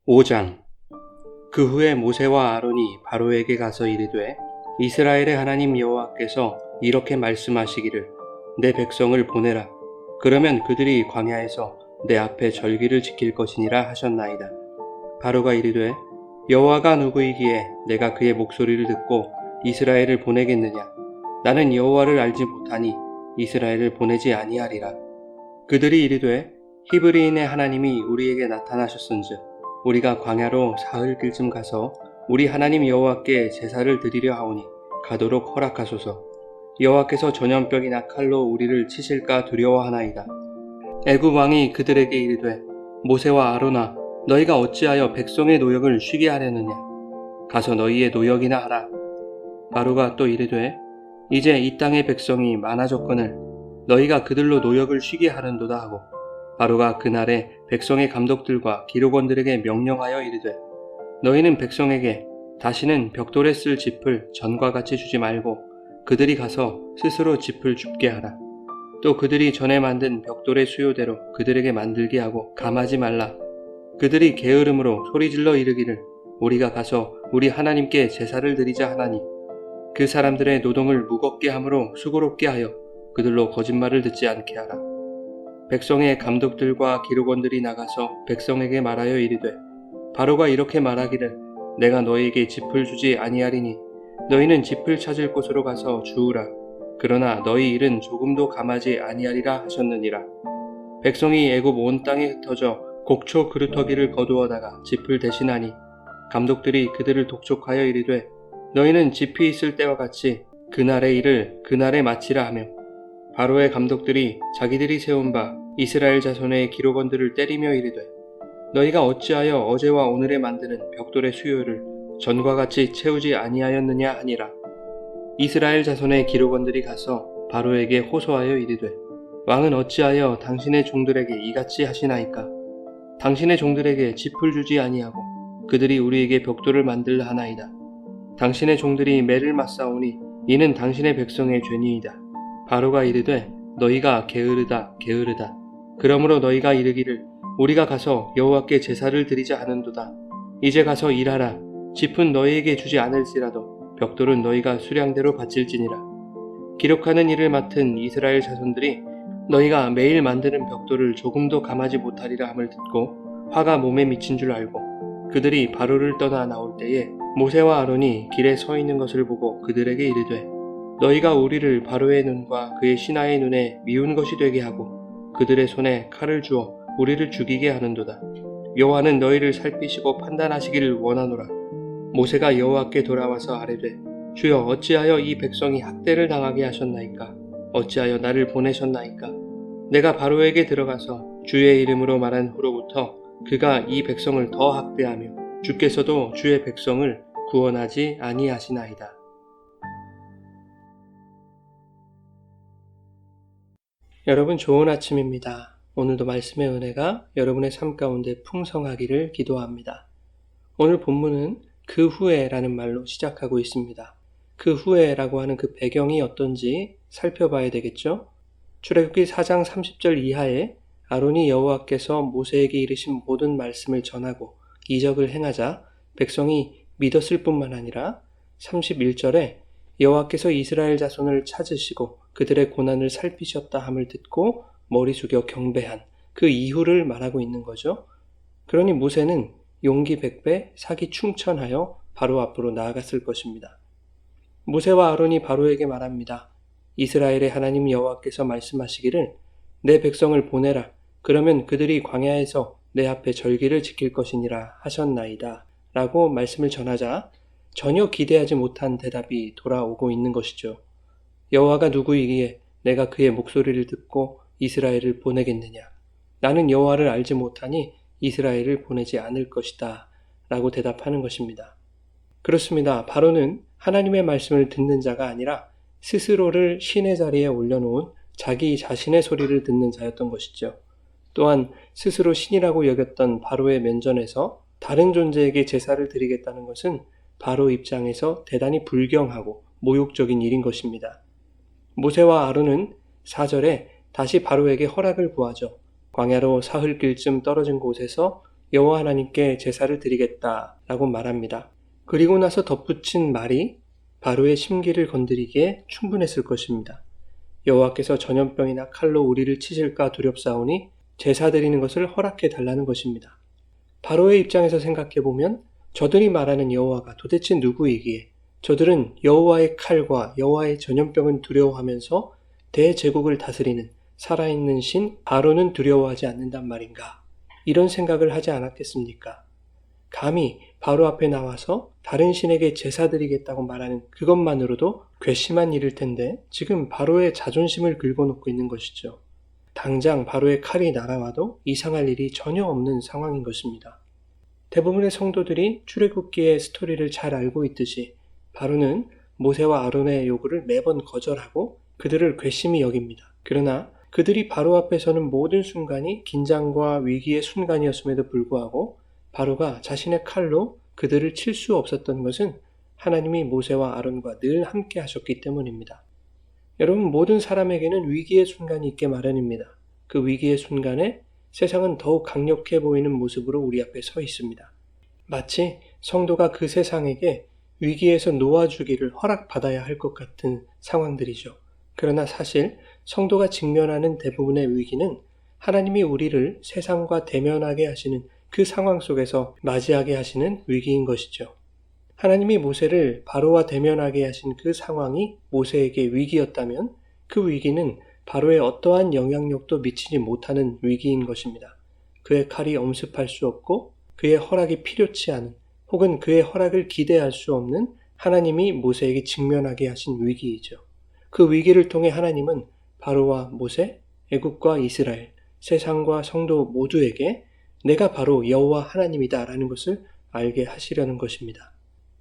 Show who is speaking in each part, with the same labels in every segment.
Speaker 1: 5장. 그 후에 모세와 아론이 바로에게 가서 이르되 이스라엘의 하나님 여호와께서 이렇게 말씀하시기를 내 백성을 보내라. 그러면 그들이 광야에서 내 앞에 절기를 지킬 것이니라 하셨나이다. 바로가 이르되 여호와가 누구이기에 내가 그의 목소리를 듣고 이스라엘을 보내겠느냐. 나는 여호와를 알지 못하니 이스라엘을 보내지 아니하리라. 그들이 이르되 히브리인의 하나님이 우리에게 나타나셨은즉 우리가 광야로 사흘길쯤 가서 우리 하나님 여호와께 제사를 드리려 하오니 가도록 허락하소서. 여호와께서 전염병이나 칼로 우리를 치실까 두려워하나이다. 애굽 왕이 그들에게 이르되 모세와 아론아 너희가 어찌하여 백성의 노역을 쉬게 하려느냐. 가서 너희의 노역이나 하라. 바로가 또 이르되 이제 이 땅의 백성이 많아졌거늘 너희가 그들로 노역을 쉬게 하는도다 하고 바로가 그날에 백성의 감독들과 기록원들에게 명령하여 이르되 너희는 백성에게 다시는 벽돌에 쓸 짚을 전과 같이 주지 말고 그들이 가서 스스로 짚을 줍게 하라. 또 그들이 전에 만든 벽돌의 수요대로 그들에게 만들게 하고 감하지 말라. 그들이 게으름으로 소리질러 이르기를 우리가 가서 우리 하나님께 제사를 드리자 하나니 그 사람들의 노동을 무겁게 함으로 수고롭게 하여 그들로 거짓말을 듣지 않게 하라. 백성의 감독들과 기록원들이 나가서 백성에게 말하여 이르되 바로가 이렇게 말하기를 내가 너희에게 짚을 주지 아니하리니 너희는 짚을 찾을 곳으로 가서 주우라. 그러나 너희 일은 조금도 감하지 아니하리라 하셨느니라. 백성이 애굽 온 땅에 흩어져 곡초 그루터기를 거두어다가 짚을 대신하니 감독들이 그들을 독촉하여 이르되 너희는 짚이 있을 때와 같이 그날의 일을 그날에 마치라 하며 바로의 감독들이 자기들이 세운 바 이스라엘 자손의 기록원들을 때리며 이르되 너희가 어찌하여 어제와 오늘에 만드는 벽돌의 수요를 전과 같이 채우지 아니하였느냐 하니라. 이스라엘 자손의 기록원들이 가서 바로에게 호소하여 이르되 왕은 어찌하여 당신의 종들에게 이같이 하시나이까. 당신의 종들에게 짚을 주지 아니하고 그들이 우리에게 벽돌을 만들라 하나이다. 당신의 종들이 매를 맞사오니 이는 당신의 백성의 죄니이다. 바로가 이르되 너희가 게으르다 게으르다. 그러므로 너희가 이르기를 우리가 가서 여호와께 제사를 드리자 하는도다. 이제 가서 일하라. 짚은 너희에게 주지 않을지라도 벽돌은 너희가 수량대로 바칠지니라. 기록하는 일을 맡은 이스라엘 자손들이 너희가 매일 만드는 벽돌을 조금도 감하지 못하리라 함을 듣고 화가 몸에 미친 줄 알고 그들이 바로를 떠나 나올 때에 모세와 아론이 길에 서 있는 것을 보고 그들에게 이르되 너희가 우리를 바로의 눈과 그의 신하의 눈에 미운 것이 되게 하고 그들의 손에 칼을 주어 우리를 죽이게 하는도다. 여호와는 너희를 살피시고 판단하시기를 원하노라. 모세가 여호와께 돌아와서 아뢰되 주여 어찌하여 이 백성이 학대를 당하게 하셨나이까. 어찌하여 나를 보내셨나이까. 내가 바로에게 들어가서 주의 이름으로 말한 후로부터 그가 이 백성을 더 학대하며 주께서도 주의 백성을 구원하지 아니하시나이다. 여러분 좋은 아침입니다. 오늘도 말씀의 은혜가 여러분의 삶 가운데 풍성하기를 기도합니다. 오늘 본문은 그 후에라는 말로 시작하고 있습니다. 그 후에라고 하는 그 배경이 어떤지 살펴봐야 되겠죠? 출애굽기 4장 30절 이하에 아론이 여호와께서 모세에게 이르신 모든 말씀을 전하고 이적을 행하자 백성이 믿었을 뿐만 아니라 31절에 여호와께서 이스라엘 자손을 찾으시고 그들의 고난을 살피셨다 함을 듣고 머리 숙여 경배한 그 이후를 말하고 있는 거죠. 그러니 모세는 용기 백배 사기 충천하여 바로 앞으로 나아갔을 것입니다. 모세와 아론이 바로에게 말합니다. 이스라엘의 하나님 여호와께서 말씀하시기를 내 백성을 보내라. 그러면 그들이 광야에서 내 앞에 절기를 지킬 것이니라 하셨나이다. 라고 말씀을 전하자 전혀 기대하지 못한 대답이 돌아오고 있는 것이죠. 여호와가 누구이기에 내가 그의 목소리를 듣고 이스라엘을 보내겠느냐. 나는 여호와를 알지 못하니 이스라엘을 보내지 않을 것이다. 라고 대답하는 것입니다. 그렇습니다. 바로는 하나님의 말씀을 듣는 자가 아니라 스스로를 신의 자리에 올려놓은 자기 자신의 소리를 듣는 자였던 것이죠. 또한 스스로 신이라고 여겼던 바로의 면전에서 다른 존재에게 제사를 드리겠다는 것은 바로 입장에서 대단히 불경하고 모욕적인 일인 것입니다. 모세와 아론은 4절에 다시 바로에게 허락을 구하죠. 광야로 사흘길쯤 떨어진 곳에서 여호와 하나님께 제사를 드리겠다라고 말합니다. 그리고 나서 덧붙인 말이 바로의 심기를 건드리기에 충분했을 것입니다. 여호와께서 전염병이나 칼로 우리를 치실까 두렵사오니 제사 드리는 것을 허락해 달라는 것입니다. 바로의 입장에서 생각해보면 저들이 말하는 여호와가 도대체 누구이기에 저들은 여호와의 칼과 여호와의 전염병은 두려워하면서 대제국을 다스리는 살아있는 신 바로는 두려워하지 않는단 말인가? 이런 생각을 하지 않았겠습니까? 감히 바로 앞에 나와서 다른 신에게 제사 드리겠다고 말하는 그것만으로도 괘씸한 일일 텐데 지금 바로의 자존심을 긁어놓고 있는 것이죠. 당장 바로의 칼이 날아와도 이상할 일이 전혀 없는 상황인 것입니다. 대부분의 성도들이 출애굽기의 스토리를 잘 알고 있듯이 바로는 모세와 아론의 요구를 매번 거절하고 그들을 괘씸히 여깁니다. 그러나 그들이 바로 앞에 서는 모든 순간이 긴장과 위기의 순간이었음에도 불구하고 바로가 자신의 칼로 그들을 칠 수 없었던 것은 하나님이 모세와 아론과 늘 함께 하셨기 때문입니다. 여러분, 모든 사람에게는 위기의 순간이 있게 마련입니다. 그 위기의 순간에 세상은 더욱 강력해 보이는 모습으로 우리 앞에 서 있습니다. 마치 성도가 그 세상에게 위기에서 놓아주기를 허락받아야 할 것 같은 상황들이죠. 그러나 사실 성도가 직면하는 대부분의 위기는 하나님이 우리를 세상과 대면하게 하시는 그 상황 속에서 맞이하게 하시는 위기인 것이죠. 하나님이 모세를 바로와 대면하게 하신 그 상황이 모세에게 위기였다면 그 위기는 바로의 어떠한 영향력도 미치지 못하는 위기인 것입니다. 그의 칼이 엄습할 수 없고 그의 허락이 필요치 않은 혹은 그의 허락을 기대할 수 없는 하나님이 모세에게 직면하게 하신 위기이죠. 그 위기를 통해 하나님은 바로와 모세, 애국과 이스라엘, 세상과 성도 모두에게 내가 바로 여호와 하나님이다 라는 것을 알게 하시려는 것입니다.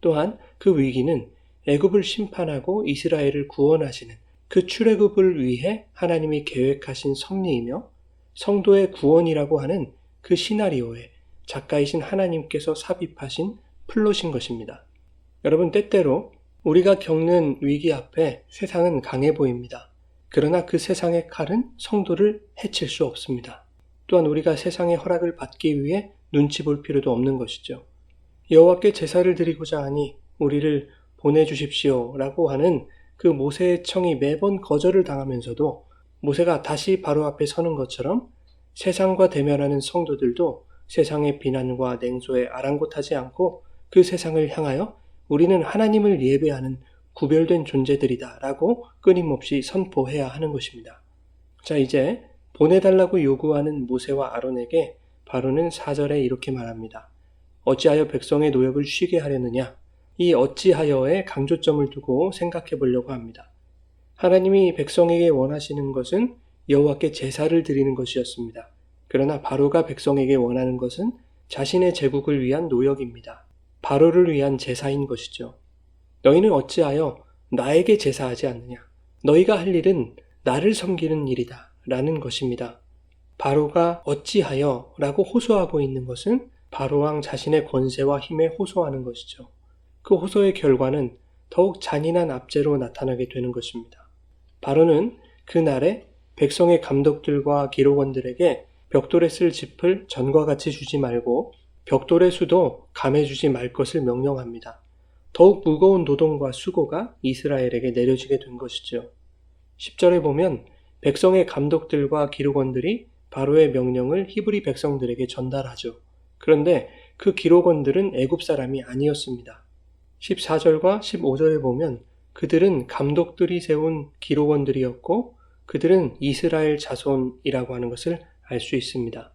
Speaker 1: 또한 그 위기는 애굽을 심판하고 이스라엘을 구원하시는 그 출애굽을 위해 하나님이 계획하신 섭리이며 성도의 구원이라고 하는 그 시나리오에 작가이신 하나님께서 삽입하신 플롯인 것입니다. 여러분, 때때로 우리가 겪는 위기 앞에 세상은 강해 보입니다. 그러나 그 세상의 칼은 성도를 해칠 수 없습니다. 또한 우리가 세상의 허락을 받기 위해 눈치 볼 필요도 없는 것이죠. 여호와께 제사를 드리고자 하니 우리를 보내주십시오 라고 하는 그 모세의 청이 매번 거절을 당하면서도 모세가 다시 바로 앞에 서는 것처럼 세상과 대면하는 성도들도 세상의 비난과 냉소에 아랑곳하지 않고 그 세상을 향하여 우리는 하나님을 예배하는 구별된 존재들이다 라고 끊임없이 선포해야 하는 것입니다. 자, 이제 보내달라고 요구하는 모세와 아론에게 바로는 4절에 이렇게 말합니다. 어찌하여 백성의 노역을 쉬게 하려느냐? 이 어찌하여에 강조점을 두고 생각해 보려고 합니다. 하나님이 백성에게 원하시는 것은 여호와께 제사를 드리는 것이었습니다. 그러나 바로가 백성에게 원하는 것은 자신의 제국을 위한 노역입니다. 바로를 위한 제사인 것이죠. 너희는 어찌하여 나에게 제사하지 않느냐? 너희가 할 일은 나를 섬기는 일이다 라는 것입니다. 바로가 어찌하여 라고 호소하고 있는 것은 바로왕 자신의 권세와 힘에 호소하는 것이죠. 그 호소의 결과는 더욱 잔인한 압제로 나타나게 되는 것입니다. 바로는 그날에 백성의 감독들과 기록원들에게 벽돌에 쓸 짚을 전과 같이 주지 말고 벽돌의 수도 감해주지 말 것을 명령합니다. 더욱 무거운 노동과 수고가 이스라엘에게 내려지게 된 것이죠. 10절에 보면 백성의 감독들과 기록원들이 바로의 명령을 히브리 백성들에게 전달하죠. 그런데 그 기록원들은 애굽 사람이 아니었습니다. 14절과 15절에 보면 그들은 감독들이 세운 기록원들이었고 그들은 이스라엘 자손이라고 하는 것을 알 수 있습니다.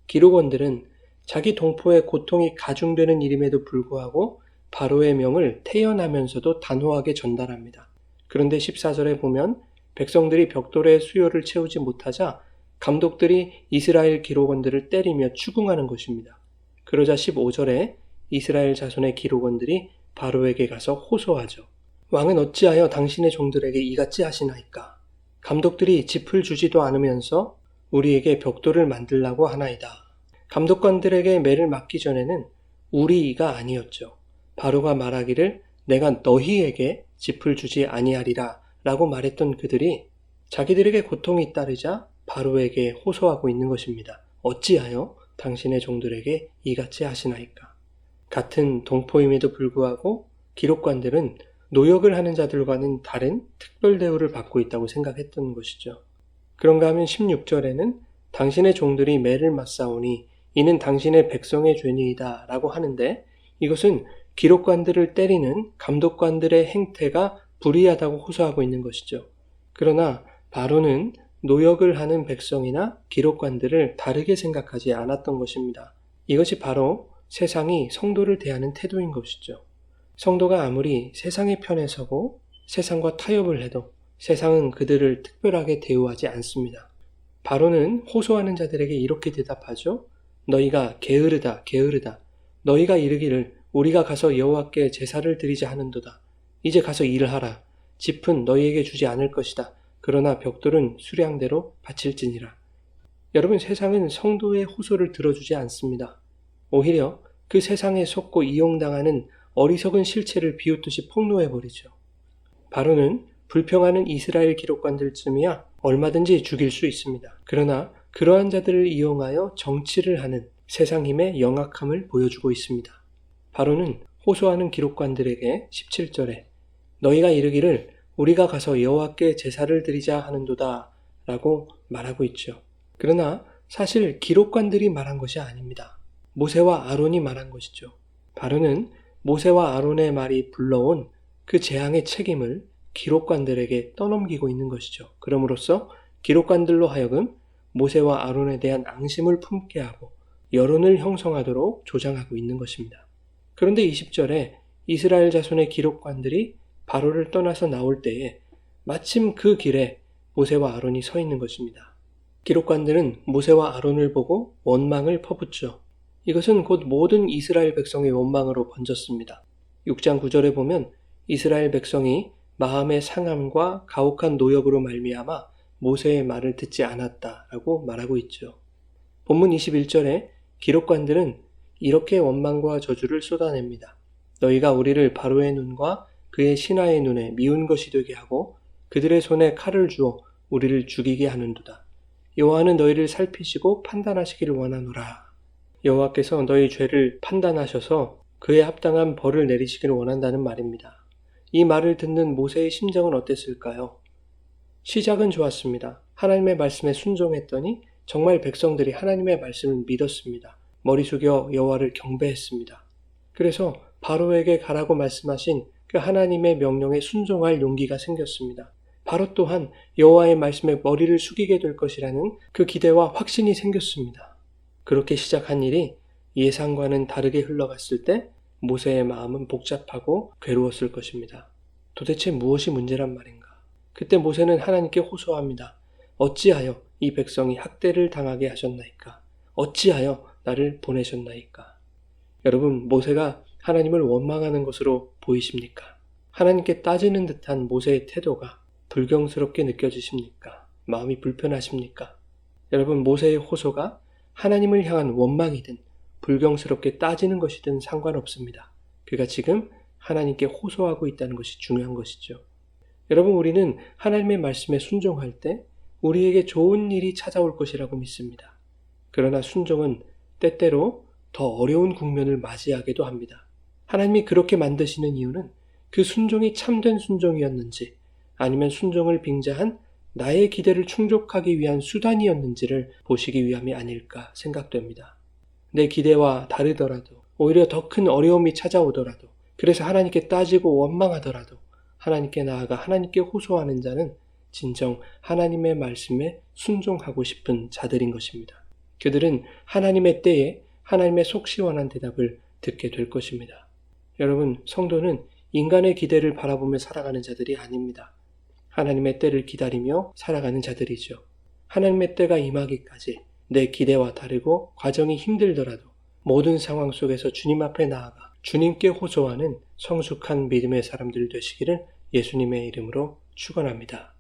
Speaker 1: 기록원들은 자기 동포의 고통이 가중되는 일임에도 불구하고 바로의 명을 태연하면서도 단호하게 전달합니다. 그런데 14절에 보면 백성들이 벽돌의 수요를 채우지 못하자 감독들이 이스라엘 기록원들을 때리며 추궁하는 것입니다. 그러자 15절에 이스라엘 자손의 기록원들이 바로에게 가서 호소하죠. 왕은 어찌하여 당신의 종들에게 이같이 하시나이까? 감독들이 짚을 주지도 않으면서 우리에게 벽돌을 만들라고 하나이다. 감독관들에게 매를 맞기 전에는 우리가 아니었죠. 바로가 말하기를 내가 너희에게 짚을 주지 아니하리라 라고 말했던 그들이 자기들에게 고통이 따르자 바로에게 호소하고 있는 것입니다. 어찌하여? 당신의 종들에게 이같이 하시나이까. 같은 동포임에도 불구하고 기록관들은 노역을 하는 자들과는 다른 특별 대우를 받고 있다고 생각했던 것이죠. 그런가 하면 16절에는 당신의 종들이 매를 맞사오니 이는 당신의 백성의 죄니이다 라고 하는데, 이것은 기록관들을 때리는 감독관들의 행태가 불의하다고 호소하고 있는 것이죠. 그러나 바로는 노역을 하는 백성이나 기록관들을 다르게 생각하지 않았던 것입니다. 이것이 바로 세상이 성도를 대하는 태도인 것이죠. 성도가 아무리 세상의 편에 서고 세상과 타협을 해도 세상은 그들을 특별하게 대우하지 않습니다. 바로는 호소하는 자들에게 이렇게 대답하죠. 너희가 게으르다 게으르다. 너희가 이르기를 우리가 가서 여호와께 제사를 드리자 하는도다. 이제 가서 일하라. 짚은 너희에게 주지 않을 것이다. 그러나 벽돌은 수량대로 바칠지니라. 여러분, 세상은 성도의 호소를 들어주지 않습니다. 오히려 그 세상에 속고 이용당하는 어리석은 실체를 비웃듯이 폭로해버리죠. 바로는 불평하는 이스라엘 기록관들쯤이야 얼마든지 죽일 수 있습니다. 그러나 그러한 자들을 이용하여 정치를 하는 세상 힘의 영악함을 보여주고 있습니다. 바로는 호소하는 기록관들에게 17절에 너희가 이르기를 우리가 가서 여호와께 제사를 드리자 하는도다 라고 말하고 있죠. 그러나 사실 기록관들이 말한 것이 아닙니다. 모세와 아론이 말한 것이죠. 바로는 모세와 아론의 말이 불러온 그 재앙의 책임을 기록관들에게 떠넘기고 있는 것이죠. 그럼으로써 기록관들로 하여금 모세와 아론에 대한 앙심을 품게 하고 여론을 형성하도록 조장하고 있는 것입니다. 그런데 20절에 이스라엘 자손의 기록관들이 바로를 떠나서 나올 때에 마침 그 길에 모세와 아론이 서 있는 것입니다. 기록관들은 모세와 아론을 보고 원망을 퍼붓죠. 이것은 곧 모든 이스라엘 백성의 원망으로 번졌습니다. 6장 9절에 보면 이스라엘 백성이 마음의 상함과 가혹한 노역으로 말미암아 모세의 말을 듣지 않았다라고 말하고 있죠. 본문 21절에 기록관들은 이렇게 원망과 저주를 쏟아냅니다. 너희가 우리를 바로의 눈과 그의 신하의 눈에 미운 것이 되게 하고 그들의 손에 칼을 주어 우리를 죽이게 하는도다. 여호와는 너희를 살피시고 판단하시기를 원하노라. 여호와께서 너희 죄를 판단하셔서 그에 합당한 벌을 내리시기를 원한다는 말입니다. 이 말을 듣는 모세의 심정은 어땠을까요? 시작은 좋았습니다. 하나님의 말씀에 순종했더니 정말 백성들이 하나님의 말씀을 믿었습니다. 머리 숙여 여호와를 경배했습니다. 그래서 바로에게 가라고 말씀하신 그 하나님의 명령에 순종할 용기가 생겼습니다. 바로 또한 여호와의 말씀에 머리를 숙이게 될 것이라는 그 기대와 확신이 생겼습니다. 그렇게 시작한 일이 예상과는 다르게 흘러갔을 때 모세의 마음은 복잡하고 괴로웠을 것입니다. 도대체 무엇이 문제란 말인가? 그때 모세는 하나님께 호소합니다. 어찌하여 이 백성이 학대를 당하게 하셨나이까? 어찌하여 나를 보내셨나이까? 여러분, 모세가 하나님을 원망하는 것으로 보이십니까? 하나님께 따지는 듯한 모세의 태도가 불경스럽게 느껴지십니까? 마음이 불편하십니까? 여러분, 모세의 호소가 하나님을 향한 원망이든 불경스럽게 따지는 것이든 상관없습니다. 그가 지금 하나님께 호소하고 있다는 것이 중요한 것이죠. 여러분, 우리는 하나님의 말씀에 순종할 때 우리에게 좋은 일이 찾아올 것이라고 믿습니다. 그러나 순종은 때때로 더 어려운 국면을 맞이하기도 합니다. 하나님이 그렇게 만드시는 이유는 그 순종이 참된 순종이었는지 아니면 순종을 빙자한 나의 기대를 충족하기 위한 수단이었는지를 보시기 위함이 아닐까 생각됩니다. 내 기대와 다르더라도 오히려 더 큰 어려움이 찾아오더라도 그래서 하나님께 따지고 원망하더라도 하나님께 나아가 하나님께 호소하는 자는 진정 하나님의 말씀에 순종하고 싶은 자들인 것입니다. 그들은 하나님의 때에 하나님의 속 시원한 대답을 듣게 될 것입니다. 여러분, 성도는 인간의 기대를 바라보며 살아가는 자들이 아닙니다. 하나님의 때를 기다리며 살아가는 자들이죠. 하나님의 때가 임하기까지 내 기대와 다르고 과정이 힘들더라도 모든 상황 속에서 주님 앞에 나아가 주님께 호소하는 성숙한 믿음의 사람들 되시기를 예수님의 이름으로 축원합니다.